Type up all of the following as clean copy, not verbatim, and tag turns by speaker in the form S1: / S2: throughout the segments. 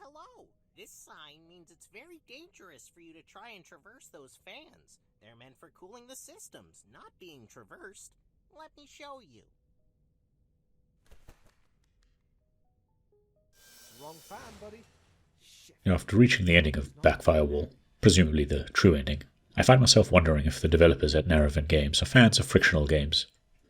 S1: hello. This sign means it's very dangerous for you to try and traverse those fans. They're meant for cooling the systems, not being traversed. Let me show you.
S2: Wrong fan, buddy.
S3: After reaching the ending of Backfire Wall, presumably the true ending, I find myself wondering if the developers at Naraven Games are fans of Frictional Games.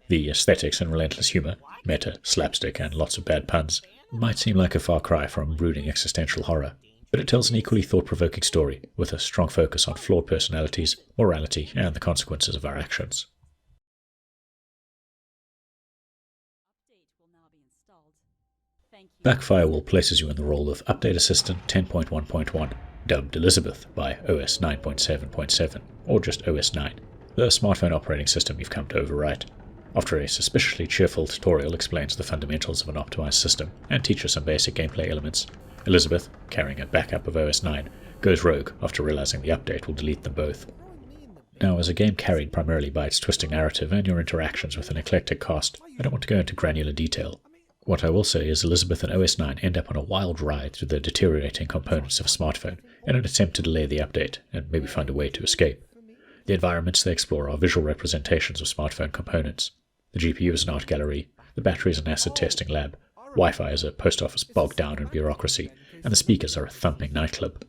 S3: The aesthetics and relentless humour, meta, slapstick, and lots of bad puns, might seem like a far cry from brooding existential horror, but it tells an equally thought-provoking story with a strong focus on flawed personalities, morality, and the consequences of our actions. Backfire Wall places you in the role of Update Assistant 10.1.1, dubbed Elizabeth by OS 9.7.7, or just OS 9, the smartphone operating system you've come to overwrite. After a suspiciously cheerful tutorial explains the fundamentals of an optimized system and teaches some basic gameplay elements, Elizabeth, carrying a backup of OS 9, goes rogue after realizing the update will delete them both. Now, as a game carried primarily by its twisting narrative and your interactions with an eclectic cast, I don't want to go into granular detail. What I will say is Elizabeth and OS 9 end up on a wild ride through the deteriorating components of a smartphone in an attempt to delay the update and maybe find a way to escape. The environments they explore are visual representations of smartphone components. The GPU is an art gallery, the battery is an acid testing lab, Wi-Fi is a post office bogged down in bureaucracy, and the speakers are a thumping nightclub.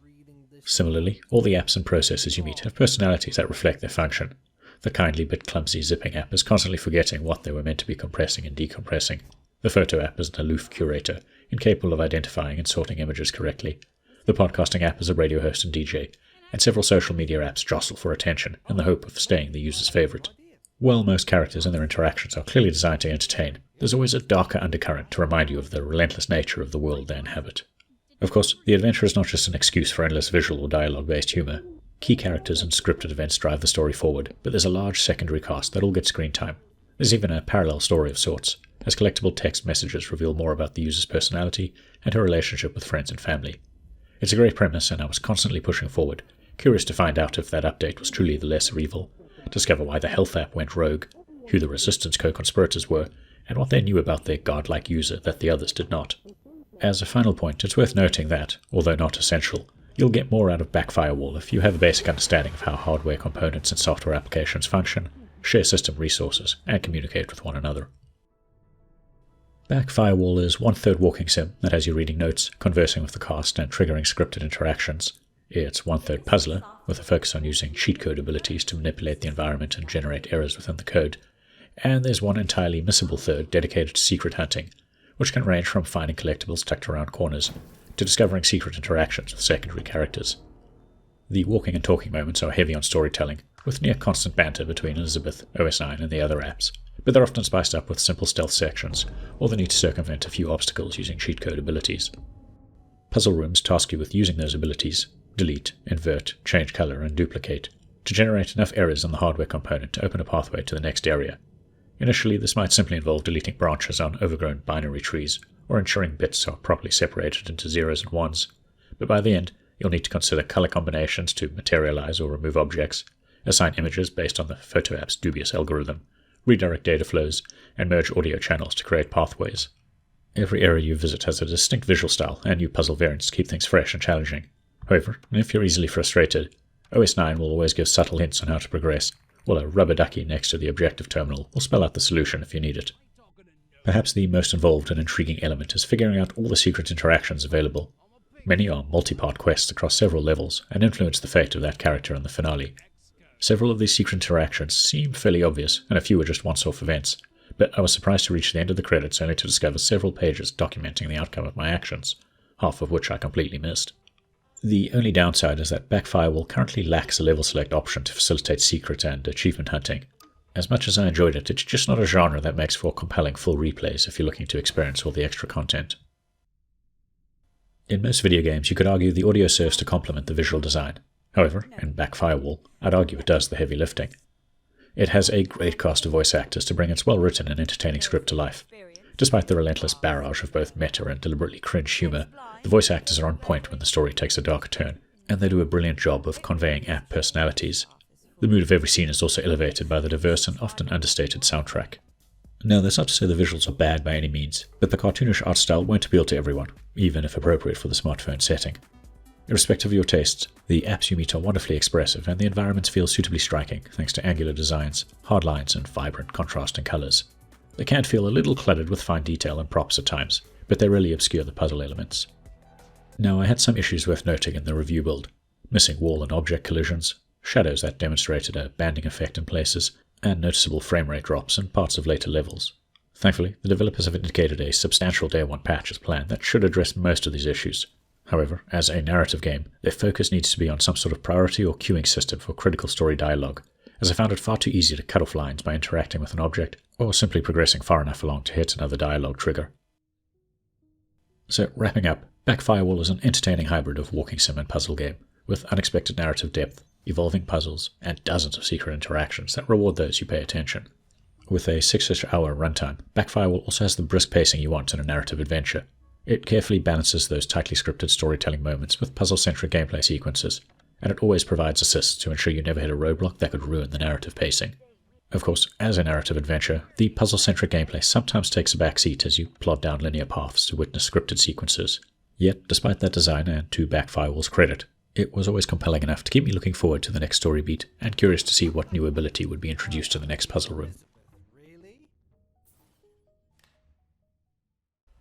S3: Similarly, all the apps and processes you meet have personalities that reflect their function. The kindly but clumsy zipping app is constantly forgetting what they were meant to be compressing and decompressing. The photo app is an aloof curator, incapable of identifying and sorting images correctly. The podcasting app is a radio host and DJ, and several social media apps jostle for attention in the hope of staying the user's favorite. While most characters and their interactions are clearly designed to entertain, there's always a darker undercurrent to remind you of the relentless nature of the world they inhabit. Of course, the adventure is not just an excuse for endless visual or dialogue-based humour. Key characters and scripted events drive the story forward, but there's a large secondary cast that all get screen time. There's even a parallel story of sorts, as collectible text messages reveal more about the user's personality and her relationship with friends and family. It's a great premise, and I was constantly pushing forward, curious to find out if that update was truly the lesser evil, discover why the health app went rogue, who the Resistance co-conspirators were, and what they knew about their godlike user that the others did not. As a final point, it's worth noting that, although not essential, you'll get more out of Backfire Wall if you have a basic understanding of how hardware components and software applications function, share system resources, and communicate with one another. Backfire Wall is 1/3 walking sim that has you reading notes, conversing with the cast, and triggering scripted interactions. It's 1/3 puzzler, with a focus on using cheat code abilities to manipulate the environment and generate errors within the code. And there's one entirely missable third dedicated to secret hunting, which can range from finding collectibles tucked around corners to discovering secret interactions with secondary characters. The walking and talking moments are heavy on storytelling, with near constant banter between Elizabeth, OS 9, and the other apps, but they're often spiced up with simple stealth sections, or the need to circumvent a few obstacles using cheat code abilities. Puzzle rooms task you with using those abilities, delete, invert, change color, and duplicate, to generate enough errors in the hardware component to open a pathway to the next area. Initially, this might simply involve deleting branches on overgrown binary trees, or ensuring bits are properly separated into zeros and ones, but by the end, you'll need to consider color combinations to materialize or remove objects, assign images based on the photo app's dubious algorithm, redirect data flows, and merge audio channels to create pathways. Every area you visit has a distinct visual style and new puzzle variants to keep things fresh and challenging. However, if you're easily frustrated, OS 9 will always give subtle hints on how to progress, while a rubber ducky next to the objective terminal will spell out the solution if you need it. Perhaps the most involved and intriguing element is figuring out all the secret interactions available. Many are multi-part quests across several levels and influence the fate of that character in the finale. Several of these secret interactions seem fairly obvious, and a few are just once-off events, but I was surprised to reach the end of the credits only to discover several pages documenting the outcome of my actions, half of which I completely missed. The only downside is that Backfire Wall currently lacks a level select option to facilitate secret and achievement hunting. As much as I enjoyed it, it's just not a genre that makes for compelling full replays if you're looking to experience all the extra content. In most video games, you could argue the audio serves to complement the visual design. However, in Backfire Wall, I'd argue it does the heavy lifting. It has a great cast of voice actors to bring its well-written and entertaining script to life. Despite the relentless barrage of both meta and deliberately cringe humour, the voice actors are on point when the story takes a darker turn, and they do a brilliant job of conveying app personalities. The mood of every scene is also elevated by the diverse and often understated soundtrack. Now, that's not to say the visuals are bad by any means, but the cartoonish art style won't appeal to everyone, even if appropriate for the smartphone setting. Irrespective of your tastes, the apps you meet are wonderfully expressive, and the environments feel suitably striking thanks to angular designs, hard lines, and vibrant, contrasting colours. They can feel a little cluttered with fine detail and props at times, but they really obscure the puzzle elements. Now, I had some issues worth noting in the review build: missing wall and object collisions, shadows that demonstrated a banding effect in places, and noticeable frame rate drops in parts of later levels. Thankfully, the developers have indicated a substantial Day 1 patch is planned that should address most of these issues. However, as a narrative game, their focus needs to be on some sort of priority or queuing system for critical story dialogue, as I found it far too easy to cut off lines by interacting with an object, or simply progressing far enough along to hit another dialogue trigger. So, wrapping up, Back Firewall is an entertaining hybrid of walking sim and puzzle game, with unexpected narrative depth, evolving puzzles, and dozens of secret interactions that reward those who pay attention. With a 6-ish hour runtime, Back Firewall also has the brisk pacing you want in a narrative adventure. It carefully balances those tightly scripted storytelling moments with puzzle-centric gameplay sequences, and it always provides assists to ensure you never hit a roadblock that could ruin the narrative pacing. Of course, as a narrative adventure, the puzzle-centric gameplay sometimes takes a back seat as you plod down linear paths to witness scripted sequences. Yet, despite that design, and to Back Firewall's credit, it was always compelling enough to keep me looking forward to the next story beat and curious to see what new ability would be introduced to the next puzzle room.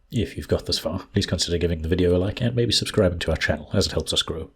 S3: If you've got this far, please consider giving the video a like and maybe subscribing to our channel as it helps us grow.